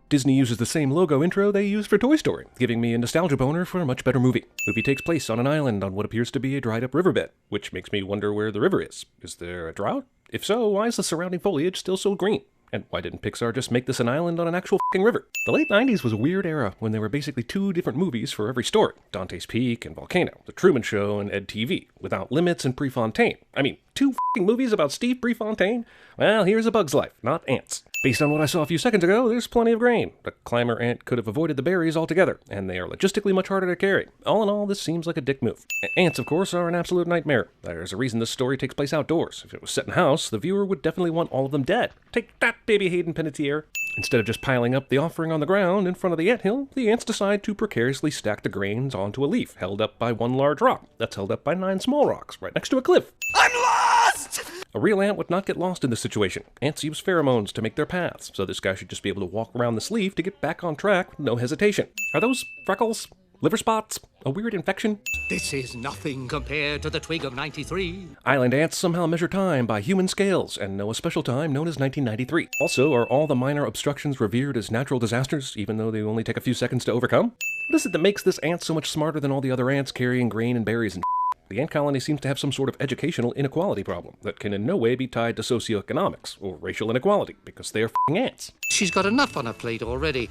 Disney uses the same logo intro they used for Toy Story, giving me a nostalgia boner for a much better movie. The movie takes place on an island on what appears to be a dried up riverbed, which makes me wonder where the river is. Is there a drought? If so, why is the surrounding foliage still so green? And why didn't Pixar just make this an island on an actual f***ing river? The late 90s was a weird era when there were basically 2 different movies for every story. Dante's Peak and Volcano, The Truman Show and Ed TV, Without Limits and Prefontaine. I mean, 2 f***ing movies about Steve Prefontaine? Well, here's A Bug's Life, not ants. Based on what I saw a few seconds ago, there's plenty of grain. The climber ant could have avoided the berries altogether, and they are logistically much harder to carry. All in all, this seems like a dick move. Ants, of course, are an absolute nightmare. There's a reason this story takes place outdoors. If it was set in a house, the viewer would definitely want all of them dead. Take that, baby Hayden Panettiere. Instead of just piling up the offering on the ground in front of the anthill, the ants decide to precariously stack the grains onto a leaf, held up by 1 large rock, that's held up by 9 small rocks, right next to a cliff. I'm lost! A real ant would not get lost in this situation. Ants use pheromones to make their paths, so this guy should just be able to walk around this leaf to get back on track with no hesitation. Are those freckles? Liver spots? A weird infection? This is nothing compared to the twig of 93. Island ants somehow measure time by human scales and know a special time known as 1993. Also, are all the minor obstructions revered as natural disasters, even though they only take a few seconds to overcome? What is it that makes this ant so much smarter than all the other ants carrying grain and berries and The ant colony seems to have some sort of educational inequality problem that can in no way be tied to socioeconomics or racial inequality, because they are f***ing ants. She's got enough on her plate already.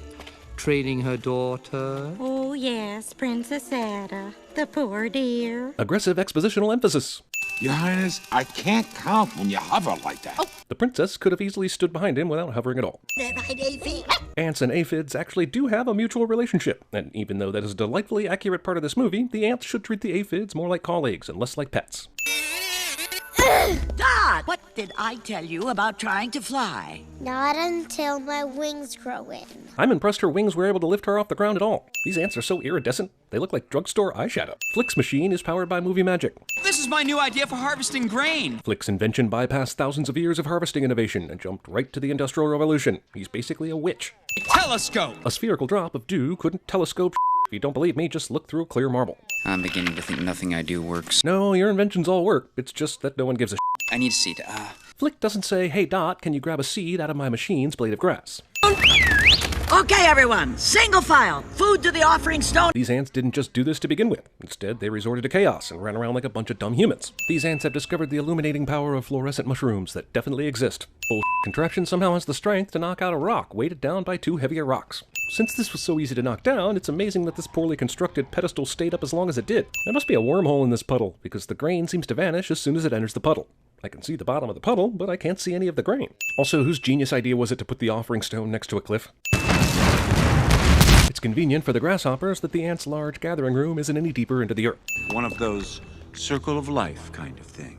Training her daughter. Oh, yes, Princess Ada, the poor dear. Aggressive expositional emphasis. Your Highness, I can't count when you hover like that. The princess could have easily stood behind him without hovering at all. Ants and aphids actually do have a mutual relationship, and even though that is a delightfully accurate part of this movie, the ants should treat the aphids more like colleagues and less like pets. Dot! What did I tell you about trying to fly? Not until my wings grow in. I'm impressed her wings were able to lift her off the ground at all. These ants are so iridescent, they look like drugstore eyeshadow. Flick's machine is powered by movie magic. This is my new idea for harvesting grain. Flick's invention bypassed thousands of years of harvesting innovation and jumped right to the Industrial Revolution. He's basically a witch. Telescope! A spherical drop of dew couldn't telescope. If you don't believe me, just look through a clear marble. I'm beginning to think nothing I do works. No, your inventions all work. It's just that no one gives a I need a seat. Flick doesn't say, hey Dot, can you grab a seed out of my machine's blade of grass? Okay, everyone, single file. Food to the offering stone. These ants didn't just do this to begin with. Instead, they resorted to chaos and ran around like a bunch of dumb humans. These ants have discovered the illuminating power of fluorescent mushrooms that definitely exist. Bull contraption somehow has the strength to knock out a rock weighted down by 2 heavier rocks. Since this was so easy to knock down, it's amazing that this poorly constructed pedestal stayed up as long as it did. There must be a wormhole in this puddle, because the grain seems to vanish as soon as it enters the puddle. I can see the bottom of the puddle, but I can't see any of the grain. Also, whose genius idea was it to put the offering stone next to a cliff? It's convenient for the grasshoppers that the ants' large gathering room isn't any deeper into the earth. One of those circle of life kind of things.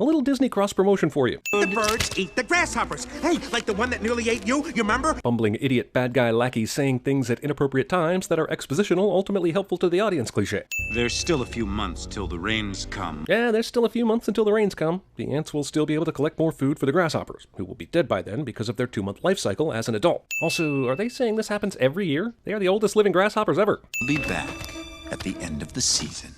A little Disney cross-promotion for you. The birds eat the grasshoppers. Hey, like the one that nearly ate you remember? Bumbling idiot bad guy lackeys saying things at inappropriate times that are expositional, ultimately helpful to the audience cliché. There's still a few months till the rains come. Yeah, there's still a few months until the rains come. The ants will still be able to collect more food for the grasshoppers, who will be dead by then because of their 2-month life cycle as an adult. Also, are they saying this happens every year? They are the oldest living grasshoppers ever. We'll be back at the end of the season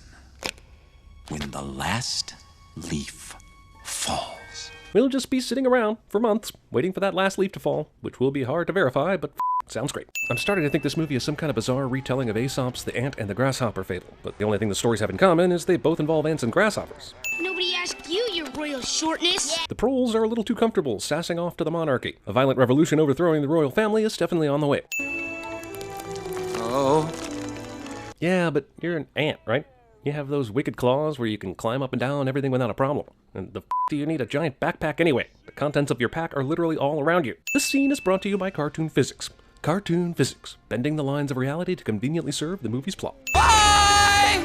when the last leaf falls. We'll just be sitting around for months, waiting for that last leaf to fall, which will be hard to verify, but sounds great. I'm starting to think this movie is some kind of bizarre retelling of Aesop's The Ant and the Grasshopper fable, but the only thing the stories have in common is they both involve ants and grasshoppers. Nobody asked you, your royal shortness. The proles are a little too comfortable, sassing off to the monarchy. A violent revolution overthrowing the royal family is definitely on the way. Oh. Yeah, but you're an ant, right? You have those wicked claws where you can climb up and down everything without a problem. And the f*** do you need a giant backpack anyway? The contents of your pack are literally all around you. This scene is brought to you by cartoon physics. Cartoon physics, bending the lines of reality to conveniently serve the movie's plot. Bye!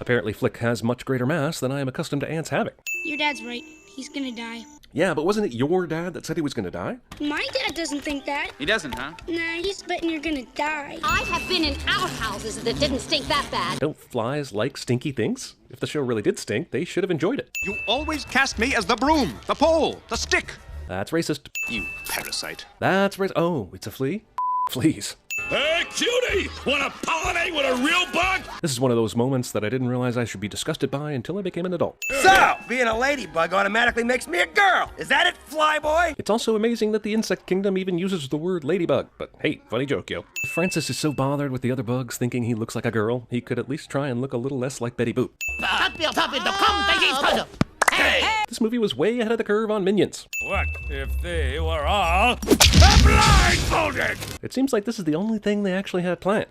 Apparently Flick has much greater mass than I am accustomed to ants having. Your dad's right. He's gonna die. Yeah, but wasn't it your dad that said he was gonna die? My dad doesn't think that. He doesn't, huh? Nah, he's betting you're gonna die. I have been in outhouses that didn't stink that bad. Don't flies like stinky things? If the show really did stink, they should have enjoyed it. You always cast me as the broom, the pole, the stick. That's racist. You parasite. That's racist. Oh, it's a flea? Fleas. Hey, cutie! Wanna pollinate with a real bug? This is one of those moments that I didn't realize I should be disgusted by until I became an adult. So, being a ladybug automatically makes me a girl. Is that it, flyboy? It's also amazing that the insect kingdom even uses the word ladybug, but hey, funny joke, yo. If Francis is so bothered with the other bugs thinking he looks like a girl, he could at least try and look a little less like Betty Boop. This movie was way ahead of the curve on Minions. What if they were all blindfolded? It seems like this is the only thing they actually had planned.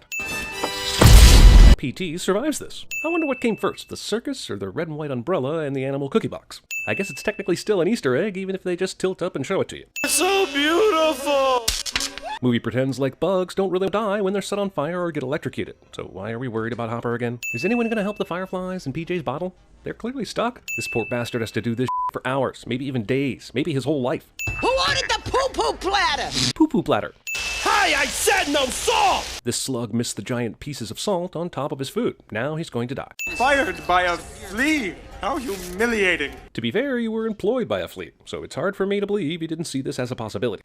PT survives this. I wonder what came first, the circus or the red and white umbrella and the animal cookie box. I guess it's technically still an Easter egg, even if they just tilt up and show it to you. So beautiful! Movie pretends like bugs don't really die when they're set on fire or get electrocuted. So why are we worried about Hopper again? Is anyone gonna help the fireflies in PJ's bottle? They're clearly stuck. This poor bastard has to do this for hours, maybe even days, maybe his whole life. Who ordered the poo-poo platter? Poo-poo platter. Hey, I said no salt! This slug missed the giant pieces of salt on top of his food. Now he's going to die. Fired by a flea. How humiliating. To be fair, you were employed by a flea, so it's hard for me to believe you didn't see this as a possibility.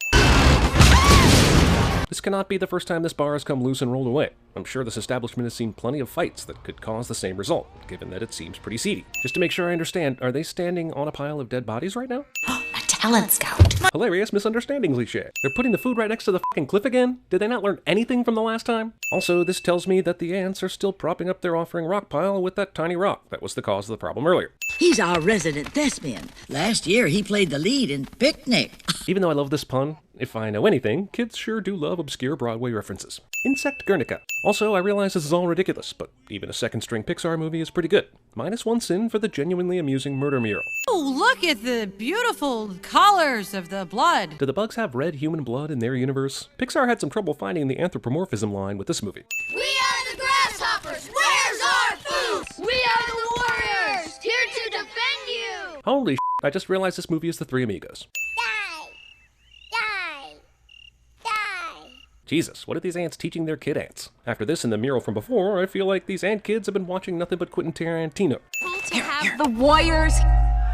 This cannot be the first time this bar has come loose and rolled away. I'm sure this establishment has seen plenty of fights that could cause the same result, given that it seems pretty seedy. Just to make sure I understand, are they standing on a pile of dead bodies right now? A talent scout. Hilarious misunderstanding cliché. They're putting the food right next to the fucking cliff again? Did they not learn anything from the last time? Also, this tells me that the ants are still propping up their offering rock pile with that tiny rock that was the cause of the problem earlier. He's our resident thespian. Last year, he played the lead in Picnic. Even though I love this pun, if I know anything, kids sure do love obscure Broadway references. Insect Guernica. Also, I realize this is all ridiculous, but even a second-string Pixar movie is pretty good. Minus one sin for the genuinely amusing murder mural. Oh, look at the beautiful colors of the blood. Do the bugs have red human blood in their universe? Pixar had some trouble finding the anthropomorphism line with this movie. We are the grasshoppers. Where's our food? We are the warriors, here to defend you. Holy shit, I just realized this movie is The Three Amigos. Jesus, what are these ants teaching their kid ants? After this and the mural from before, I feel like these ant kids have been watching nothing but Quentin Tarantino. The warriors.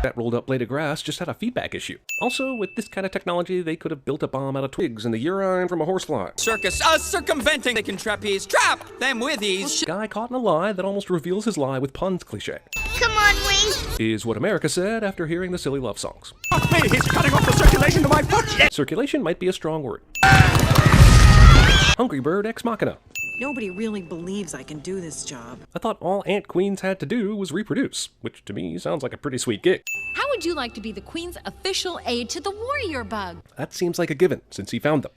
That rolled up blade of grass just had a feedback issue. Also, with this kind of technology, they could have built a bomb out of twigs and the urine from a horsefly. Circus, circumventing. They can trapeze. Trap them with ease. Guy caught in a lie that almost reveals his lie with puns cliché. Come on, Wing. Is what America said after hearing the silly love songs. Oh, me, he's cutting off the circulation to my foot. Circulation might be a strong word. Hungry Bird Ex Machina. Nobody really believes I can do this job. I thought all ant queens had to do was reproduce, which to me sounds like a pretty sweet gig. How would you like to be the queen's official aide to the warrior bug? That seems like a given, since he found them.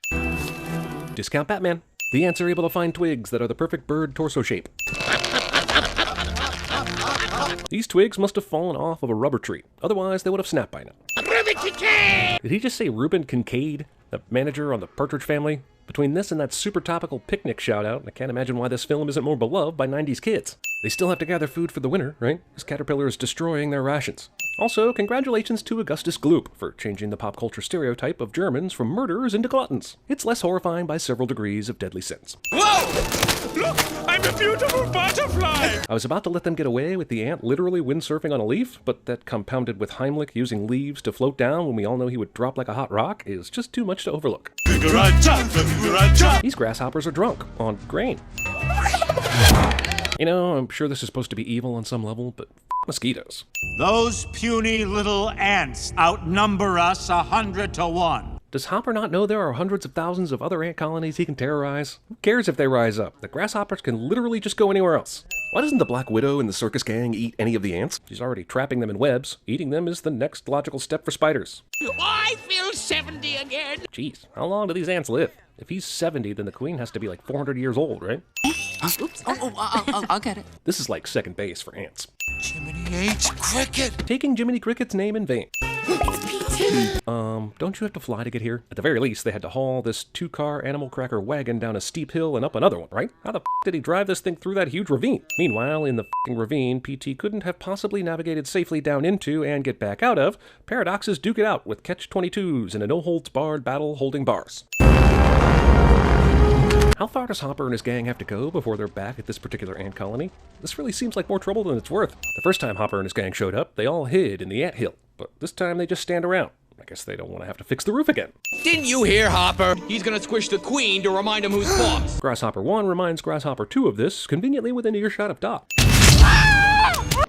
Discount Batman. The ants are able to find twigs that are the perfect bird torso shape. These twigs must have fallen off of a rubber tree, otherwise they would have snapped by now. Did he just say Reuben Kincaid, the manager on the Partridge Family? Between this and that super topical Picnic shout-out, I can't imagine why this film isn't more beloved by 90s kids. They still have to gather food for the winter, right? This caterpillar is destroying their rations. Also, congratulations to Augustus Gloop for changing the pop culture stereotype of Germans from murderers into gluttons. It's less horrifying by several degrees of deadly sins. Whoa! Look, I'm a beautiful butterfly! I was about to let them get away with the ant literally windsurfing on a leaf, but that compounded with Heimlich using leaves to float down when we all know he would drop like a hot rock is just too much to overlook. These grasshoppers are drunk on grain. You know, I'm sure this is supposed to be evil on some level, but mosquitoes. Those puny little ants outnumber us 100 to 1. Does Hopper not know there are hundreds of thousands of other ant colonies he can terrorize? Who cares if they rise up? The grasshoppers can literally just go anywhere else. Why doesn't the Black Widow and the circus gang eat any of the ants? She's already trapping them in webs. Eating them is the next logical step for spiders. I feel 70 again! Jeez, how long do these ants live? If he's 70, then the queen has to be like 400 years old, right? Oops. I'll get it. This is like second base for ants. Jiminy H. Cricket! Taking Jiminy Cricket's name in vain. Don't you have to fly to get here? At the very least, they had to haul this 2-car animal cracker wagon down a steep hill and up another one, right? How the did he drive this thing through that huge ravine? Meanwhile, in the ravine, PT couldn't have possibly navigated safely down into and get back out of Paradox's Duke It Out with Catch-22s in a no-holds-barred battle holding bars. How far does Hopper and his gang have to go before they're back at this particular ant colony? This really seems like more trouble than it's worth. The first time Hopper and his gang showed up, they all hid in the ant hill, but this time they just stand around. I guess they don't want to have to fix the roof again. Didn't you hear, Hopper? He's gonna squish the queen to remind him who's boss. Grasshopper 1 reminds Grasshopper 2 of this, conveniently within earshot of Dot.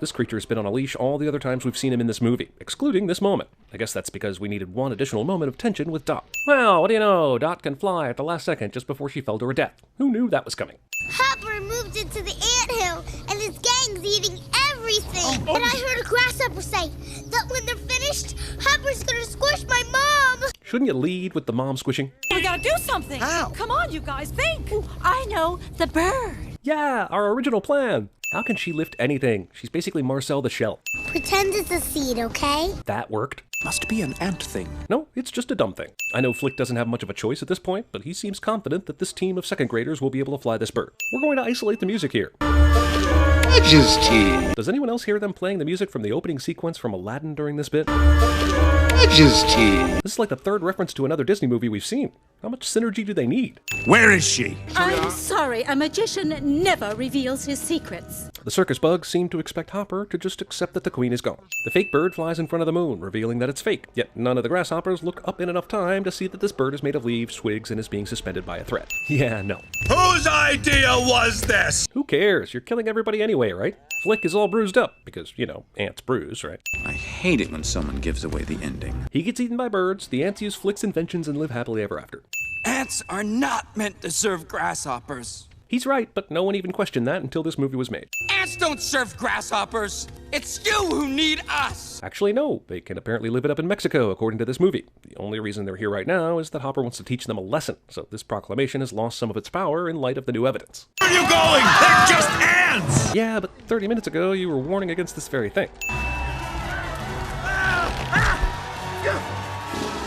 This creature's been on a leash all the other times we've seen him in this movie, excluding this moment. I guess that's because we needed one additional moment of tension with Dot. Well, what do you know? Dot can fly at the last second just before she fell to her death. Who knew that was coming? Hopper moved into the anthill, and his gang's eating everything. And I heard a grasshopper say that when they're finished, Hopper's gonna squish my mom. Shouldn't you lead with the mom squishing? We gotta do something. How? Come on, you guys, think. Ooh, I know, the bird. Yeah, our original plan. How can she lift anything? She's basically Marcel the Shell. Pretend it's a seed, okay? That worked. Must be an ant thing. No, it's just a dumb thing. I know Flick doesn't have much of a choice at this point, but he seems confident that this team of second graders will be able to fly this bird. We're going to isolate the music here. Majesty. Does anyone else hear them playing the music from the opening sequence from Aladdin during this bit? Majesty. This is like the third reference to another Disney movie we've seen. How much synergy do they need? Where is she? I'm sorry, a magician never reveals his secrets. The circus bugs seem to expect Hopper to just accept that the queen is gone. The fake bird flies in front of the moon, revealing that it's fake, yet none of the grasshoppers look up in enough time to see that this bird is made of leaves, twigs, and is being suspended by a thread. Yeah, no. Whose idea was this? Who cares? You're killing everybody anyway, right? Flick is all bruised up, because, you know, ants bruise, right? I hate it when someone gives away the ending. He gets eaten by birds, the ants use Flick's inventions and live happily ever after. Ants are not meant to serve grasshoppers. He's right, but no one even questioned that until this movie was made. Ants don't serve grasshoppers. It's you who need us. Actually, no. They can apparently live it up in Mexico, according to this movie. The only reason they're here right now is that Hopper wants to teach them a lesson, so this proclamation has lost some of its power in light of the new evidence. Where are you going? They're just ants! Yeah, but 30 minutes ago, you were warning against this very thing.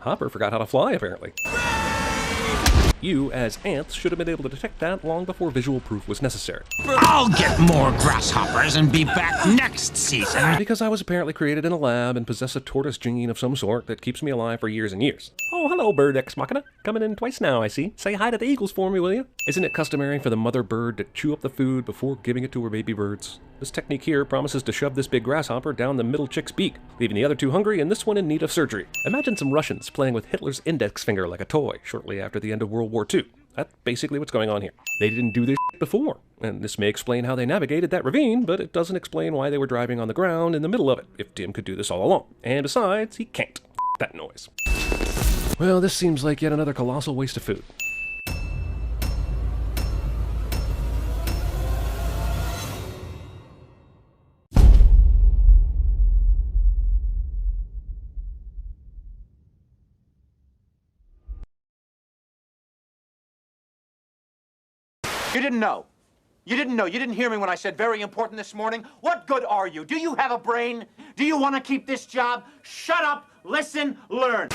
Hopper forgot how to fly, apparently. You, as ants, should have been able to detect that long before visual proof was necessary. I'll get more grasshoppers and be back next season. Because I was apparently created in a lab and possess a tortoise gene of some sort that keeps me alive for years and years. Oh, hello, bird ex machina. Coming in twice now, I see. Say hi to the eagles for me, will you? Isn't it customary for the mother bird to chew up the food before giving it to her baby birds? This technique here promises to shove this big grasshopper down the middle chick's beak, leaving the other two hungry and this one in need of surgery. Imagine some Russians playing with Hitler's index finger like a toy shortly after the end of World War II. That's basically what's going on here. They didn't do this before, and this may explain how they navigated that ravine, but it doesn't explain why they were driving on the ground in the middle of it, if Tim could do this all alone. And besides, he can't. That noise. Well, this seems like yet another colossal waste of food. You didn't know. You didn't know. You didn't hear me when I said very important this morning. What good are you? Do you have a brain? Do you want to keep this job? Shut up, listen, learn.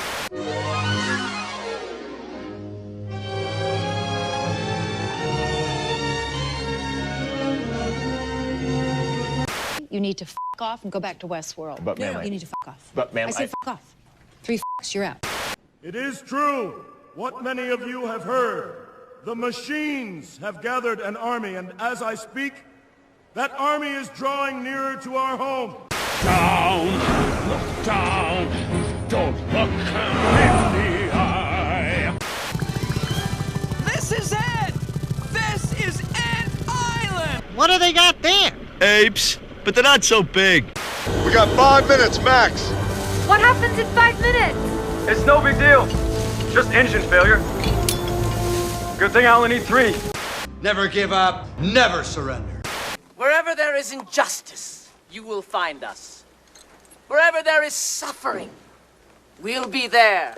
You need to f*** off and go back to Westworld. But, ma'am, you need to f*** off. But, ma'am, I said f*** off. 3 f***s, you're out. It is true, what many of you have heard. The machines have gathered an army, and as I speak, that army is drawing nearer to our home. Down! Look down! Don't look him in the eye! This is it! This is Ant Island! What do they got there? Apes, but they're not so big. We got 5 minutes max. What happens in 5 minutes? It's no big deal. Just engine failure. Good thing I only need 3. Never give up, never surrender. Wherever there is injustice, you will find us. Wherever there is suffering, we'll be there.